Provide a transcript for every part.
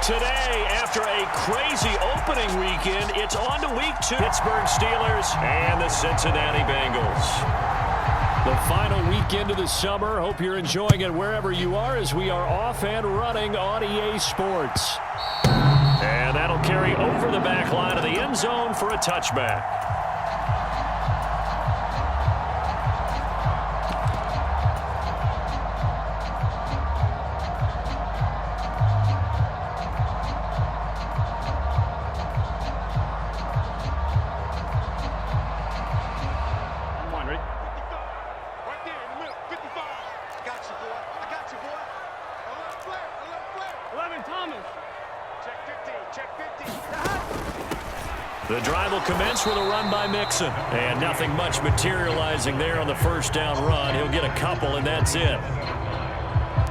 Today, after a crazy opening weekend, it's on to week 2. Pittsburgh Steelers and the Cincinnati Bengals. The final weekend of the summer. Hope you're enjoying it wherever you are as we are off and running on EA Sports. And that'll carry over the back line of the end zone for a touchback. The drive will commence with a run by Mixon. And nothing much materializing there on the first down run. He'll get a couple, and that's it.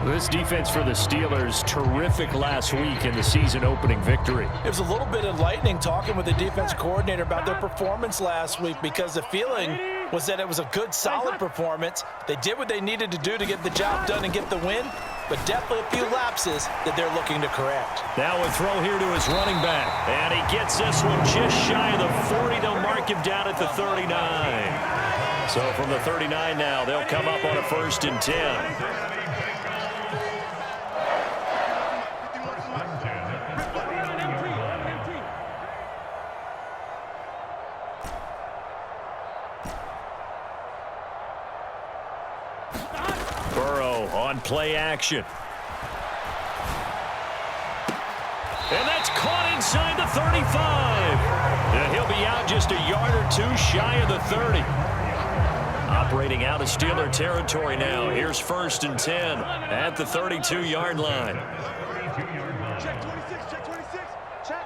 This defense for the Steelers, terrific last week in the season-opening victory. It was a little bit enlightening talking with the defense coordinator about their performance last week because the feeling was that it was a good, solid performance. They did what they needed to do to get the job done and get the win, but definitely a few lapses that they're looking to correct. Now a throw here to his running back. And he gets this one just shy of the 40. They'll mark him down at the 39. So from the 39 now, they'll come up on a 1st and 10. On play action. And that's caught inside the 35. And he'll be out just a yard or two shy of the 30. Operating out of Steeler territory now. Here's 1st and 10 at the 32-yard line. Check 26, check 26, check.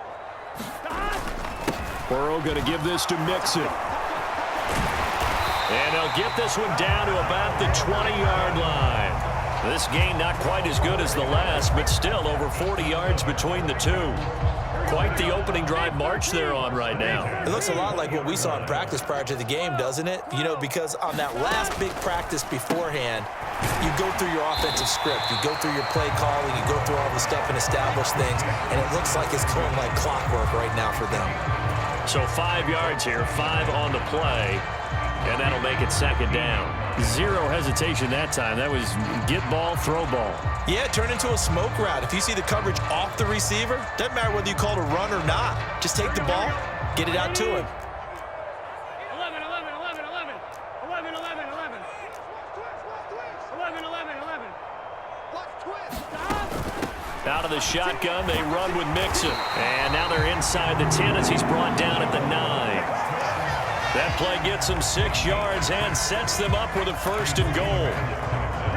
Burrow going to give this to Mixon. And they'll get this one down to about the 20-yard line. This game not quite as good as the last, but still over 40 yards between the two. Quite the opening drive march they're on right now. It looks a lot like what we saw in practice prior to the game, doesn't it? You know, because on that last big practice beforehand, you go through your offensive script. You go through your play calling. You go through all the stuff and establish things. And it looks like it's going like clockwork right now for them. So 5 yards here, 5 on the play. And that'll make it 2nd down. Zero hesitation that time. That was get ball, throw ball. Yeah, turn into a smoke route. If you see the coverage off the receiver, doesn't matter whether you call it a run or not. Just take the ball, get it out to him. 11, 11, 11, 11. 11, 11, 11. 11, 11, 11. Watch twist. Out of the shotgun, they run with Mixon. And now they're inside the 10 as he's brought down at the 9. That play gets them 6 yards and sets them up with a 1st and goal.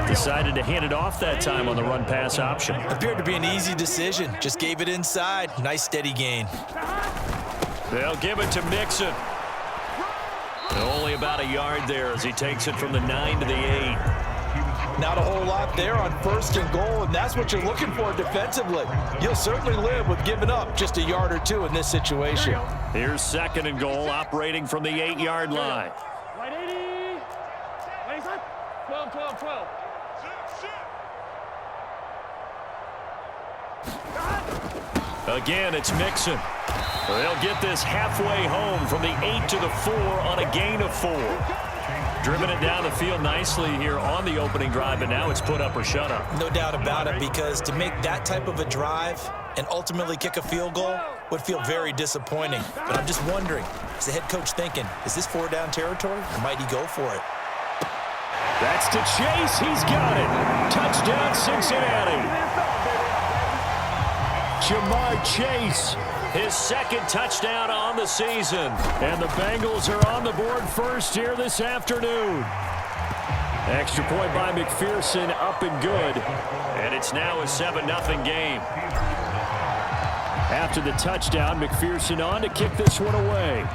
Decided to hand it off that time on the run-pass option. Appeared to be an easy decision. Just gave it inside. Nice steady gain. They'll give it to Mixon. Only about a yard there as he takes it from the 9 to the 8. Not a whole lot there on 1st and goal, and that's what you're looking for defensively. You'll certainly live with giving up just a yard or two in this situation. Here's 2nd and goal, operating from the 8-yard line. Right 80. Right 12, 12, 12. Again, it's Mixon. They'll get this halfway home from the 8 to the 4 on a gain of 4. Driven it down the field nicely here on the opening drive, but now it's put up or shut up. No doubt about it, because to make that type of a drive and ultimately kick a field goal would feel very disappointing. But I'm just wondering, is the head coach thinking, is this 4-down territory, or might he go for it? That's to Chase. He's got it. Touchdown, Cincinnati. Jamar Chase, his 2nd touchdown on the season. And the Bengals are on the board first here this afternoon. Extra point by McPherson, up and good. And it's now a 7-0 game. After the touchdown, McPherson on to kick this one away.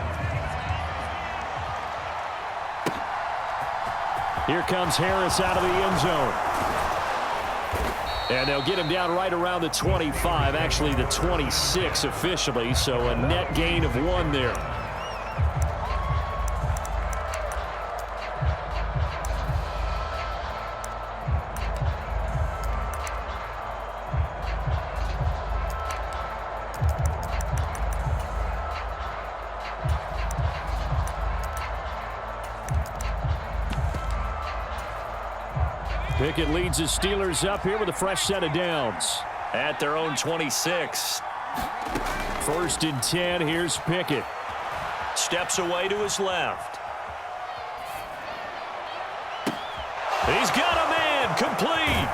Here comes Harris out of the end zone. And they'll get him down right around the 25, actually the 26 officially, so a net gain of 1 there. Pickett leads his Steelers up here with a fresh set of downs. At their own 26. 1st and 10. Here's Pickett. Steps away to his left. He's got a man complete.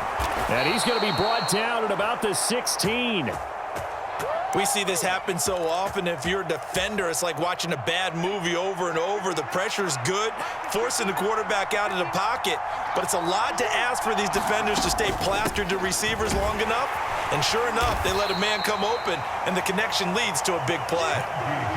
And he's going to be brought down at about the 16. We see this happen so often. If you're a defender, it's like watching a bad movie over and over. The pressure's good, forcing the quarterback out of the pocket. But it's a lot to ask for these defenders to stay plastered to receivers long enough. And sure enough, they let a man come open, and the connection leads to a big play.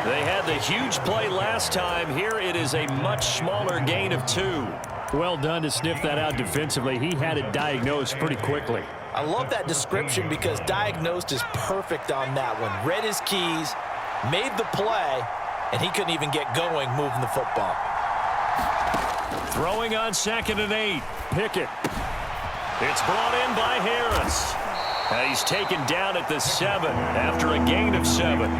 They had the huge play last time. Here it is a much smaller gain of 2. Well done to sniff that out defensively. He had it diagnosed pretty quickly. I love that description because diagnosed is perfect on that one. Read his keys, made the play, and he couldn't even get going moving the football. Throwing on 2nd and 8. Pickett. It's brought in by Harris. And he's taken down at the 7 after a gain of 7.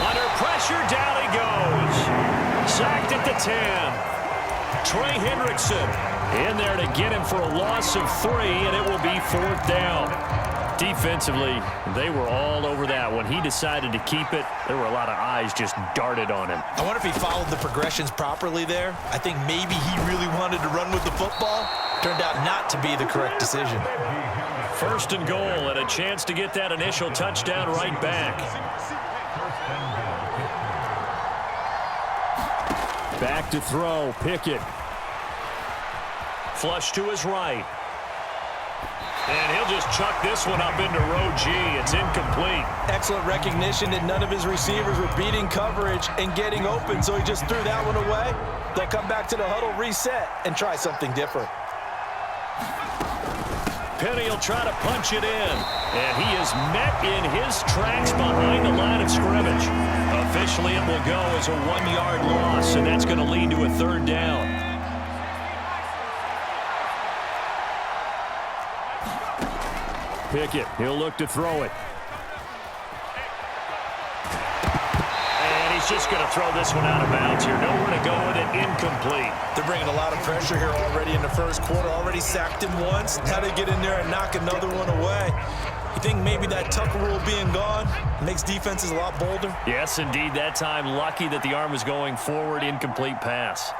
Under pressure, down he goes. Sacked at the 10. Trey Hendrickson in there to get him for a loss of 3, and it will be 4th down. Defensively, they were all over that. When he decided to keep it, there were a lot of eyes just darted on him. I wonder if he followed the progressions properly there. I think maybe he really wanted to run with the football. Turned out not to be the correct decision. 1st and goal, and a chance to get that initial touchdown right back. Back to throw, Pickett. Flush to his right. And he'll just chuck this one up into row G. It's incomplete. Excellent recognition that none of his receivers were beating coverage and getting open, so he just threw that one away. They'll come back to the huddle, reset, and try something different. Penny will try to punch it in. And he is met in his tracks behind the line of scrimmage. Officially, it will go as a 1-yard loss, and that's going to lead to a 3rd down. Pickett, he'll look to throw it. And he's just going to throw this one out of bounds here. Nowhere to go with it, incomplete. They're bringing a lot of pressure here already in the 1st quarter. Already sacked him once. Now they get in there and knock another one away. You think maybe that Tucker rule being gone makes defenses a lot bolder? Yes, indeed. That time, lucky that the arm was going forward. Incomplete pass.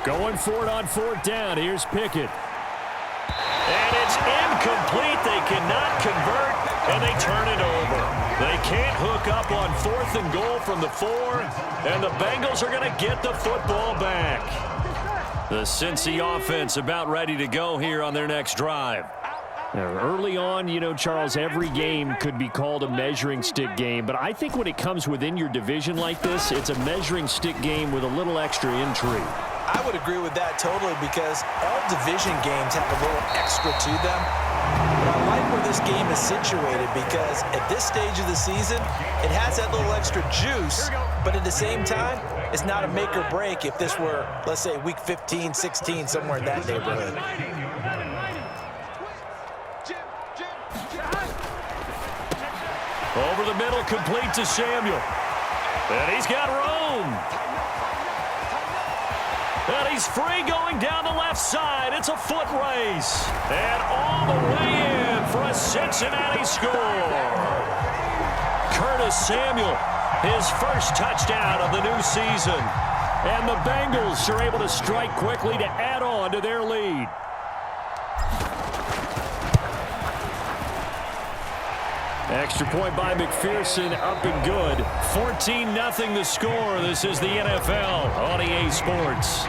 Going for it on 4th down. Here's Pickett. And it's incomplete. They cannot convert, and they turn it over. They can't hook up on 4th and goal from the 4, and the Bengals are going to get the football back. The Cincy offense about ready to go here on their next drive. Now, early on, you know, Charles, every game could be called a measuring stick game, but I think when it comes within your division like this, it's a measuring stick game with a little extra intrigue. I would agree with that totally because all division games have a little extra to them. But I like where this game is situated because at this stage of the season, it has that little extra juice, but at the same time, it's not a make or break if this were, let's say, week 15, 16, somewhere in that neighborhood. Over the middle, complete to Samuel. And he's got room. And he's free going down the left side. It's a foot race. And all the way in for a Cincinnati score. Curtis Samuel, his first touchdown of the new season. And the Bengals are able to strike quickly to add on to their lead. Extra point by McPherson, up and good. 14-0 the score. This is the NFL on EA Sports.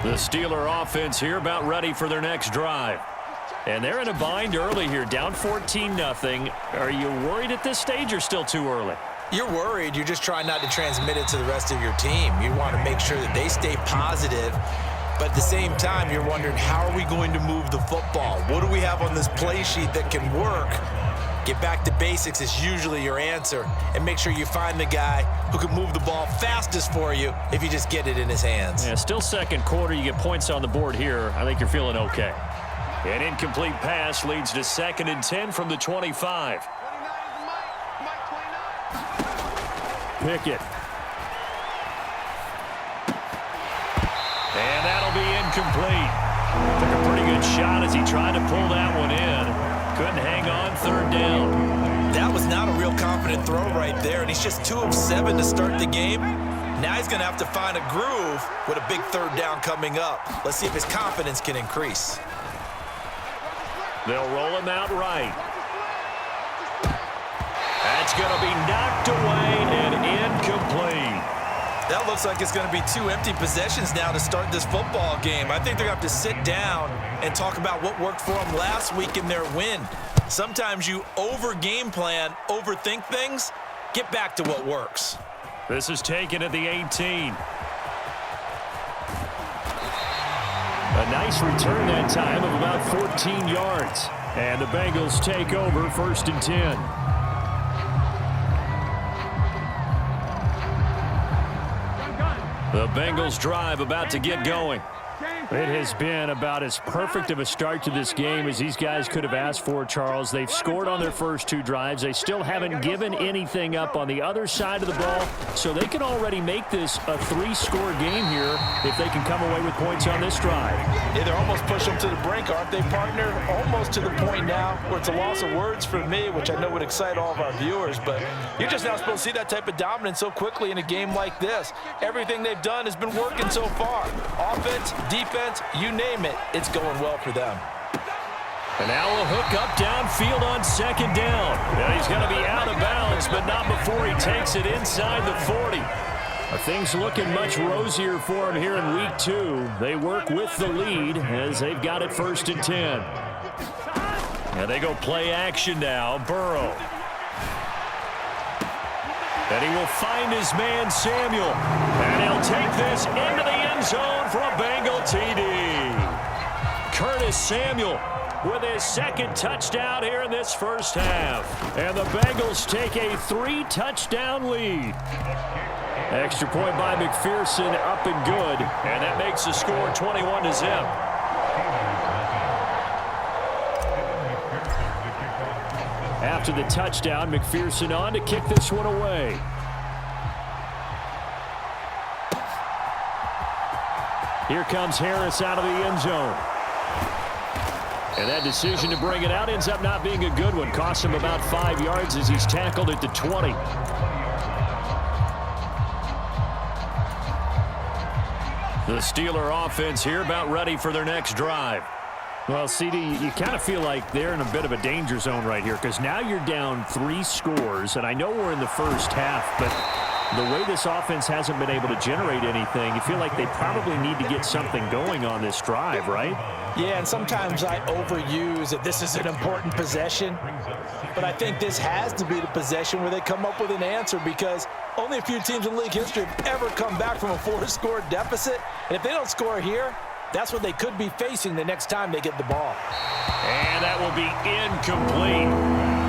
The Steeler offense here about ready for their next drive. And they're in a bind early here, down 14-0. Are you worried at this stage or still too early? You're worried. You're just trying not to transmit it to the rest of your team. You want to make sure that they stay positive. But at the same time, you're wondering, how are we going to move the football? What do we have on this play sheet that can work? Get back to basics is usually your answer, and make sure you find the guy who can move the ball fastest for you if you just get it in his hands. Yeah, still second quarter. You get points on the board here. I think you're feeling okay. An incomplete pass leads to 2nd and 10 from the 25. Pickett. And that'll be incomplete. Took a pretty good shot as he tried to pull that one in. Couldn't hang on 3rd down. That was not a real confident throw right there, and he's just 2 of 7 to start the game. Now he's going to have to find a groove with a big 3rd down coming up. Let's see if his confidence can increase. They'll roll him out right. That's going to be knocked away and incomplete. That looks like it's going to be 2 empty possessions now to start this football game. I think they're going to have to sit down and talk about what worked for them last week in their win. Sometimes you over-game plan, overthink things. Get back to what works. This is taken at the 18. A nice return that time of about 14 yards. And the Bengals take over 1st and 10. The Bengals drive about to get going. It has been about as perfect of a start to this game as these guys could have asked for, Charles. They've scored on their first 2 drives. They still haven't given anything up on the other side of the ball, so they can already make this a 3-score game here if they can come away with points on this drive. Yeah, they're almost pushing them to the brink, aren't they, partner? Almost to the point now where it's a loss of words for me, which I know would excite all of our viewers, but you're just not supposed to see that type of dominance so quickly in a game like this. Everything they've done has been working so far. Offense, defense, you name it, it's going well for them. And now a hook up downfield on 2nd down. And he's going to be out of bounds, but not before he takes it inside the 40. Things looking much rosier for him here in week 2. They work with the lead as they've got it 1st and 10. And they go play action now. Burrow. And he will find his man, Samuel. And he'll take this into the end zone for a Bengal TD. Curtis Samuel with his 2nd touchdown here in this first half. And the Bengals take a 3-touchdown lead. Extra point by McPherson, up and good. And that makes the score 21-0. After the touchdown, McPherson on to kick this one away. Here comes Harris out of the end zone. And that decision to bring it out ends up not being a good one. Costs him about 5 yards as he's tackled at the 20. The Steeler offense here about ready for their next drive. Well, CD, you kind of feel like they're in a bit of a danger zone right here because now you're down 3 scores, and I know we're in the first half, but the way this offense hasn't been able to generate anything, you feel like they probably need to get something going on this drive, right? Yeah, and sometimes I overuse that this is an important possession, but I think this has to be the possession where they come up with an answer because only a few teams in league history have ever come back from a 4-score deficit, and if they don't score here, that's what they could be facing the next time they get the ball. And that will be incomplete.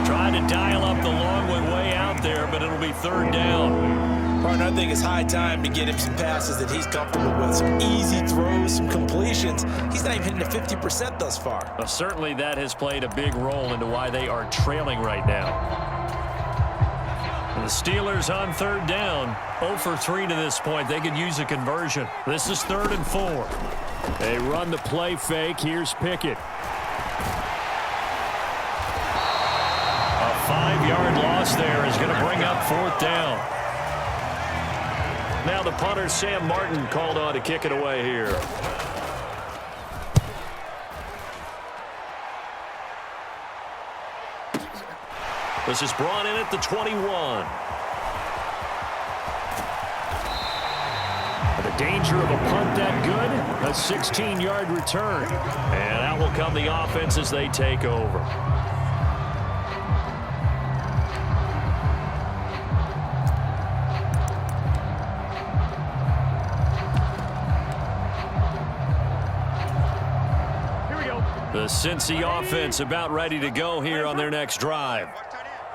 Trying to dial up the long one way out there, but it'll be 3rd down. Partner, I think it's high time to get him some passes that he's comfortable with. Some easy throws, some completions. He's not even hitting the 50% thus far. Well, certainly that has played a big role into why they are trailing right now. And the Steelers on 3rd down. 0 for 3 to this point. They could use a conversion. This is 3rd and 4. They run the play fake. Here's Pickett. A 5-yard loss there is going to bring up 4th down. Now the punter, Sam Martin, called on to kick it away here. This is brought in at the 21. The danger of a punt that good, a 16-yard return. And out will come the offense as they take over. The Cincy offense about ready to go here on their next drive.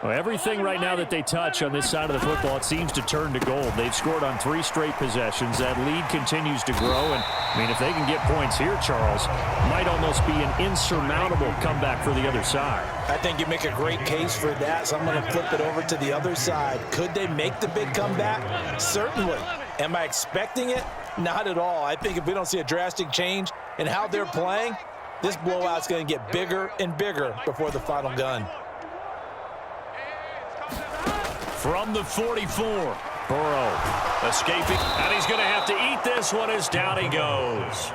Well, everything right now that they touch on this side of the football, it seems to turn to gold. They've scored on 3 straight possessions. That lead continues to grow. And, I mean, if they can get points here, Charles, might almost be an insurmountable comeback for the other side. I think you make a great case for that, so I'm going to flip it over to the other side. Could they make the big comeback? Certainly. Am I expecting it? Not at all. I think if we don't see a drastic change in how they're playing, this blowout's going to get bigger and bigger before the final gun. From the 44, Burrow escaping, and he's going to have to eat this one as down he goes.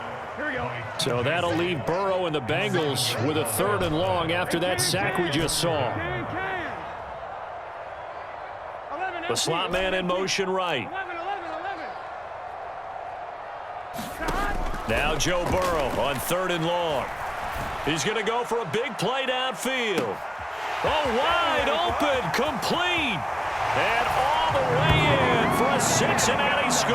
So that'll leave Burrow and the Bengals with a 3rd and long after that sack we just saw. The slot man in motion right. Now Joe Burrow on 3rd and long. He's going to go for a big play downfield. Oh, wide open, complete. And all the way in for a Cincinnati score.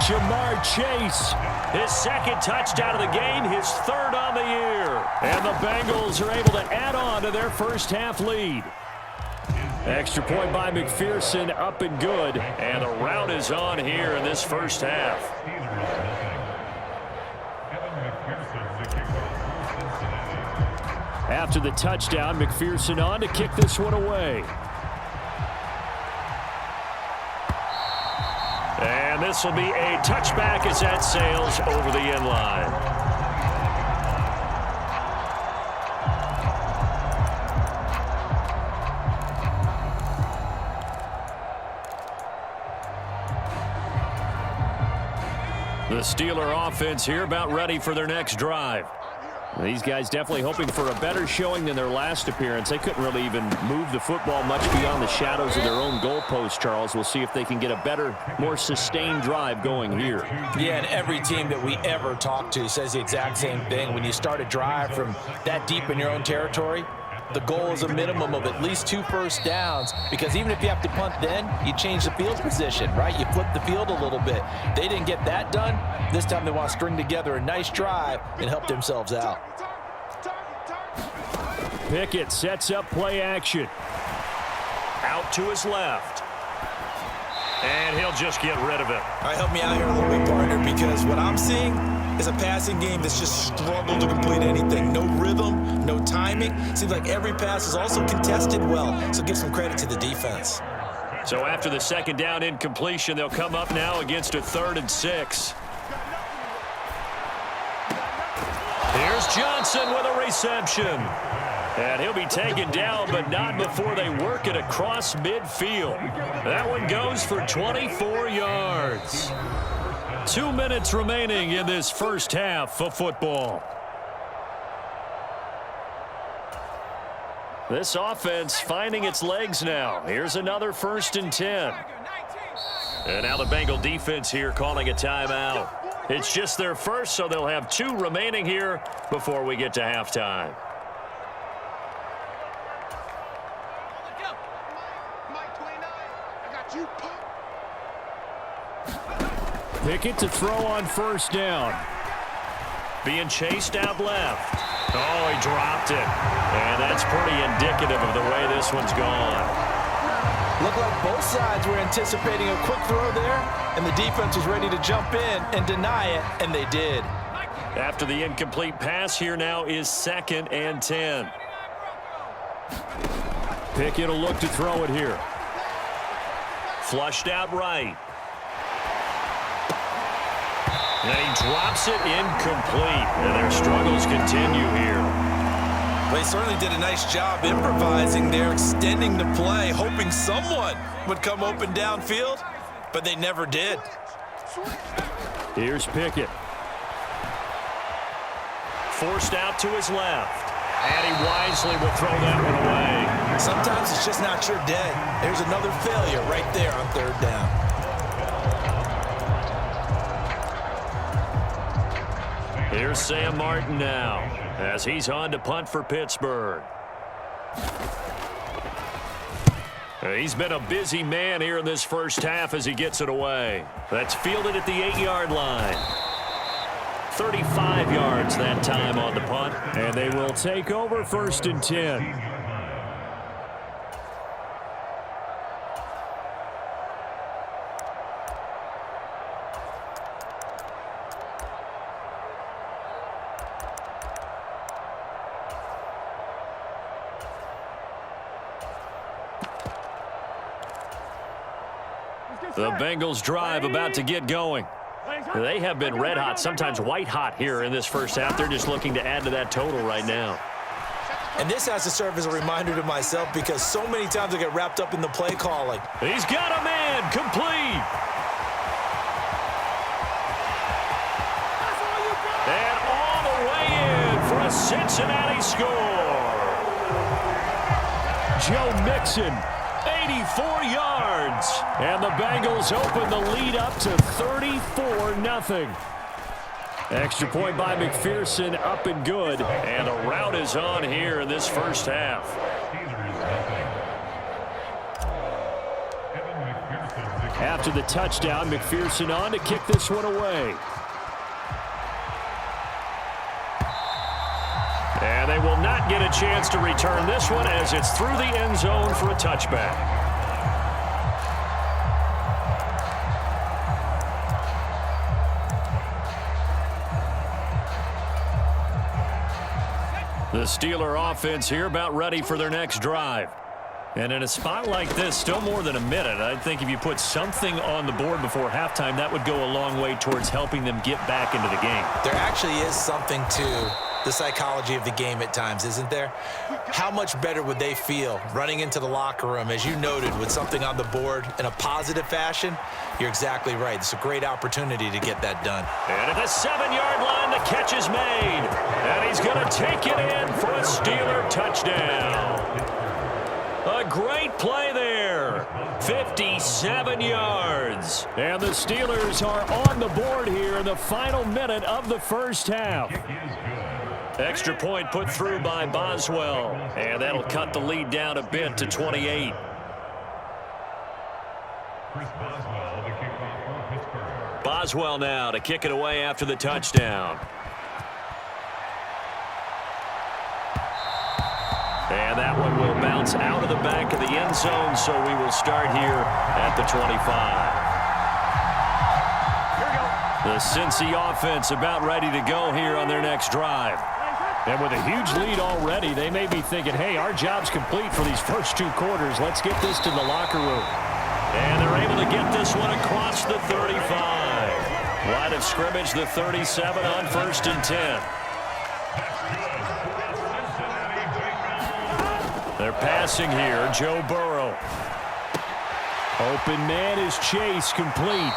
Jamar Chase, his 2nd touchdown of the game, his 3rd on the year. And the Bengals are able to add on to their first half lead. Extra point by McPherson, up and good. And the rout is on here in this first half. After the touchdown, McPherson on to kick this one away. And this will be a touchback as that sails over the end line. The Steeler offense here about ready for their next drive. These guys definitely hoping for a better showing than their last appearance. They couldn't really even move the football much beyond the shadows of their own goalpost, Charles. We'll see if they can get a better, more sustained drive going here. Yeah, and every team that we ever talk to says the exact same thing. When you start a drive from that deep in your own territory, the goal is a minimum of at least 2 first downs, because even if you have to punt then, you change the field position, right? You flip the field a little bit. They didn't get that done. This time they want to string together a nice drive and help themselves out. Pickett sets up play action. Out to his left. And he'll just get rid of it. All right, help me out here a little bit, partner, because what I'm seeing is a passing game that's just struggled to complete anything. No rhythm, no timing. Seems like every pass is also contested well, so give some credit to the defense. So after the 2nd down incompletion, they'll come up now against a 3rd and 6. Here's Johnson with a reception. And he'll be taken down, but not before they work it across midfield. That one goes for 24 yards. 2 minutes remaining in this first half of football. This offense finding its legs now. Here's another 1st and 10. And now the Bengal defense here calling a timeout. It's just their first, so they'll have 2 remaining here before we get to halftime. Pickett to throw on 1st down. Being chased out left. Oh, he dropped it. And that's pretty indicative of the way this one's gone. Looked like both sides were anticipating a quick throw there, and the defense was ready to jump in and deny it, and they did. After the incomplete pass, here now is 2nd and 10. Pickett will look to throw it here. Flushed out right. And he drops it incomplete. And their struggles continue here. Well, he certainly did a nice job improvising there, extending the play, hoping someone would come open downfield, but they never did. Here's Pickett. Forced out to his left. And he wisely will throw that one away. Sometimes it's just not your day. There's another failure right there on 3rd down. Here's Sam Martin now as he's on to punt for Pittsburgh. He's been a busy man here in this first half as he gets it away. That's fielded at the 8-yard line. 35 yards that time on the punt. And they will take over 1st and 10. The Bengals drive about to get going. They have been red hot, sometimes white hot here in this first half. They're just looking to add to that total right now. And this has to serve as a reminder to myself because so many times I get wrapped up in the play calling. He's got a man complete. And all the way in for a Cincinnati score. Joe Mixon, 84 yards. And the Bengals open the lead up to 34-0. Extra point by McPherson, up and good. And a rout is on here in this first half. After the touchdown, McPherson on to kick this one away. And they will not get a chance to return this one as it's through the end zone for a touchback. The Steeler offense here about ready for their next drive. And in a spot like this, still more than a minute, I think if you put something on the board before halftime, that would go a long way towards helping them get back into the game. There actually is something to the psychology of the game at times, isn't there? How much better would they feel running into the locker room, as you noted, with something on the board in a positive fashion? You're exactly right. It's a great opportunity to get that done. And at the 7-yard line, the catch is made. And he's going to take it in for a Steeler touchdown. A great play there. 57 yards. And the Steelers are on the board here in the final minute of the first half. Extra point put through by Boswell. And that'll cut the lead down a bit to 28. Boswell now to kick it away after the touchdown. And that one will bounce out of the back of the end zone, so we will start here at the 25. The Cincy offense about ready to go here on their next drive. And with a huge lead already, they may be thinking, hey, our job's complete for these first 2 quarters. Let's get this to the locker room. And they're able to get this one across the 35. Line of scrimmage, the 37 on 1st and 10. They're passing here, Joe Burrow. Open man is Chase, complete.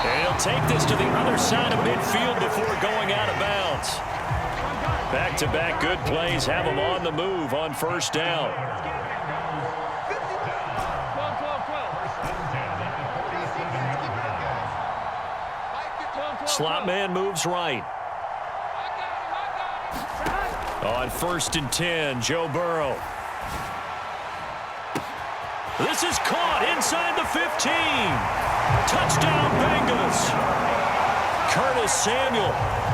And he'll take this to the other side of midfield before going out of bounds. Back-to-back good plays have them on the move on 1st down. Slot man moves right. On 1st and 10, Joe Burrow. This is caught inside the 15. Touchdown, Bengals. Curtis Samuel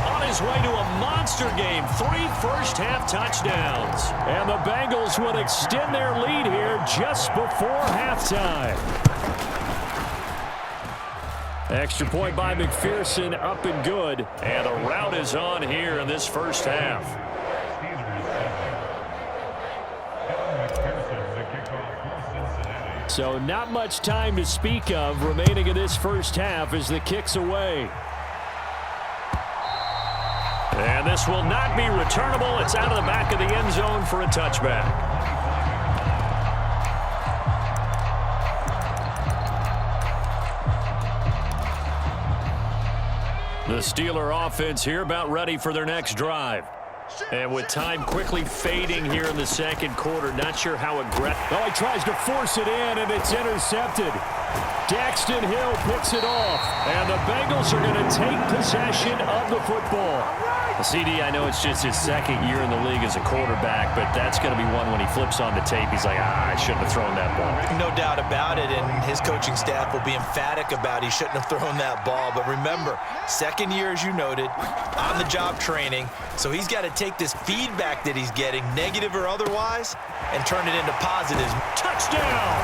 on his way to a monster game. 3 first-half touchdowns. And the Bengals will extend their lead here just before halftime. Extra point by McPherson, up and good. And a rout is on here in this first half. So not much time to speak of remaining in this first half as the kick's away. And this will not be returnable. It's out of the back of the end zone for a touchback. The Steeler offense here about ready for their next drive. And with time quickly fading here in the second quarter, not sure how aggressive. Oh, he tries to force it in, and it's intercepted. Daxton Hill picks it off, and the Bengals are going to take possession of the football. CD, I know it's just his second year in the league as a quarterback, but that's going to be one when he flips on the tape. He's like, I shouldn't have thrown that ball. No doubt about it, and his coaching staff will be emphatic about he shouldn't have thrown that ball. But remember, second year, as you noted, on-the-job training, so he's got to take this feedback that he's getting, negative or otherwise, and turn it into positives. Touchdown!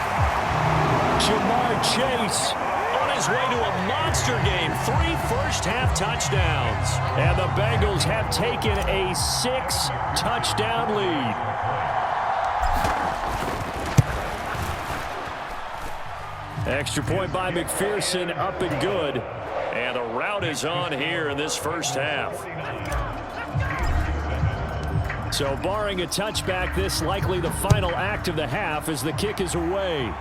Jamar Chase on his way to a monster game. 3 first-half touchdowns. And the Bengals have taken a 6-touchdown lead. Extra point by McPherson, up and good. And the route is on here in this first half. So barring a touchback, this likely the final act of the half as the kick is away.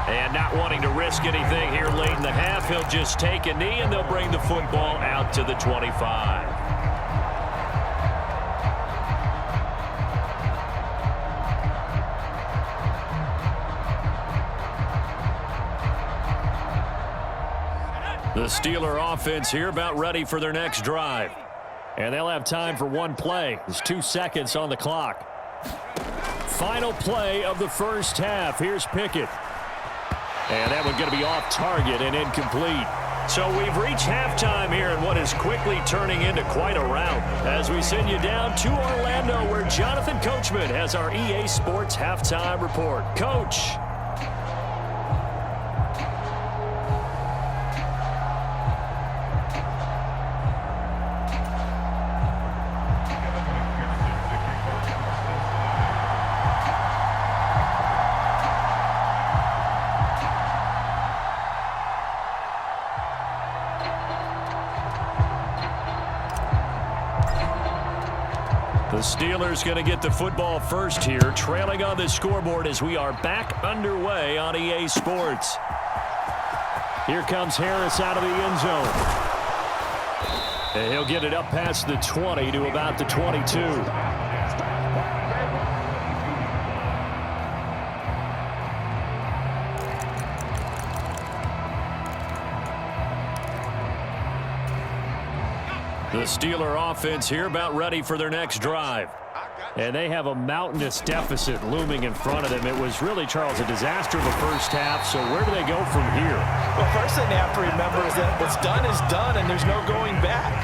And not wanting to risk anything here late in the half, he'll just take a knee and they'll bring the football out to the 25. The Steeler offense here about ready for their next drive. And they'll have time for one play. There's 2 seconds on the clock. Final play of the first half. Here's Pickett. And that one's going to be off target and incomplete. So we've reached halftime here in what is quickly turning into quite a rout as we send you down to Orlando where Jonathan Coachman has our EA Sports halftime report. Coach. The Steelers going to get the football first here, trailing on the scoreboard as we are back underway on EA Sports. Here comes Harris out of the end zone. And he'll get it up past the 20 to about the 22. The Steeler offense here about ready for their next drive. And they have a mountainous deficit looming in front of them. It was really, Charles, a disaster of the first half. So where do they go from here? Well, first thing they have to remember is that what's done is done and there's no going back.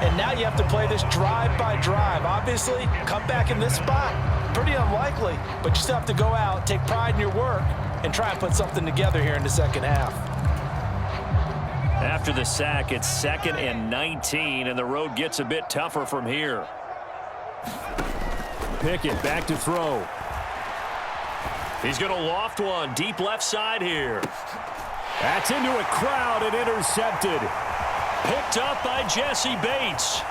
And now you have to play this drive by drive. Obviously, come back in this spot, pretty unlikely. But you still have to go out, take pride in your work, and try and put something together here in the second half. After the sack, it's 2nd and 19, and the road gets a bit tougher from here. Pickett back to throw. He's going to loft one deep left side here. That's into a crowd and intercepted. Picked up by Jesse Bates.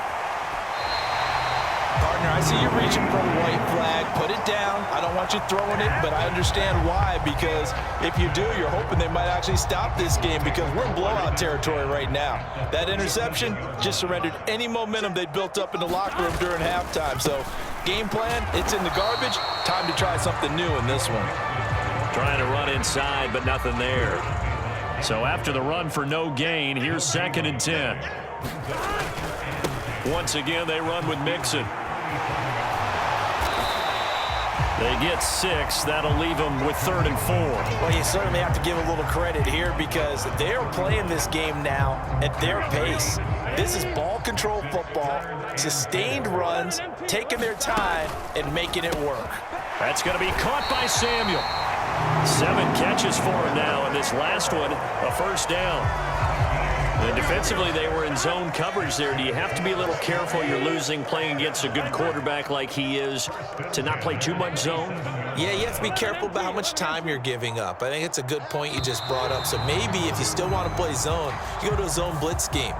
Partner, I see you reaching for the white flag. Put it down. I don't want you throwing it, but I understand why, because if you do, you're hoping they might actually stop this game because we're in blowout territory right now. That interception just surrendered any momentum they built up in the locker room during halftime. So game plan, it's in the garbage. Time to try something new in this one. Trying to run inside, but nothing there. So after the run for no gain, here's 2nd and 10. Once again, they run with Mixon. They get 6. That'll leave them with 3rd and 4. Well, you certainly have to give a little credit here because they're playing this game now at their pace. This is ball control football, sustained runs, taking their time, and making it work. That's going to be caught by Samuel. 7 catches for him now, and this last one, a first down. And defensively, they were in zone coverage there. Do you have to be a little careful? You're losing playing against a good quarterback like he is to not play too much zone? Yeah, you have to be careful about how much time you're giving up. I think it's a good point you just brought up. So maybe if you still want to play zone, you go to a zone blitz scheme,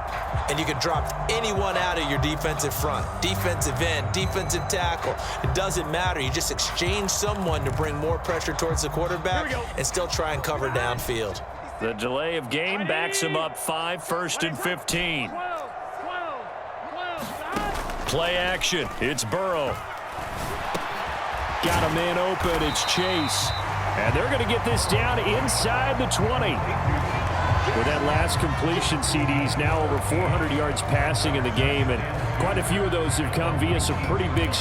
and you can drop anyone out of your defensive front, defensive end, defensive tackle. It doesn't matter. You just exchange someone to bring more pressure towards the quarterback and still try and cover downfield. The delay of game backs him up 5, 1st and 15. Play action. It's Burrow. Got a man open. It's Chase. And they're going to get this down inside the 20. With that last completion, CD's now over 400 yards passing in the game, and quite a few of those have come via some pretty big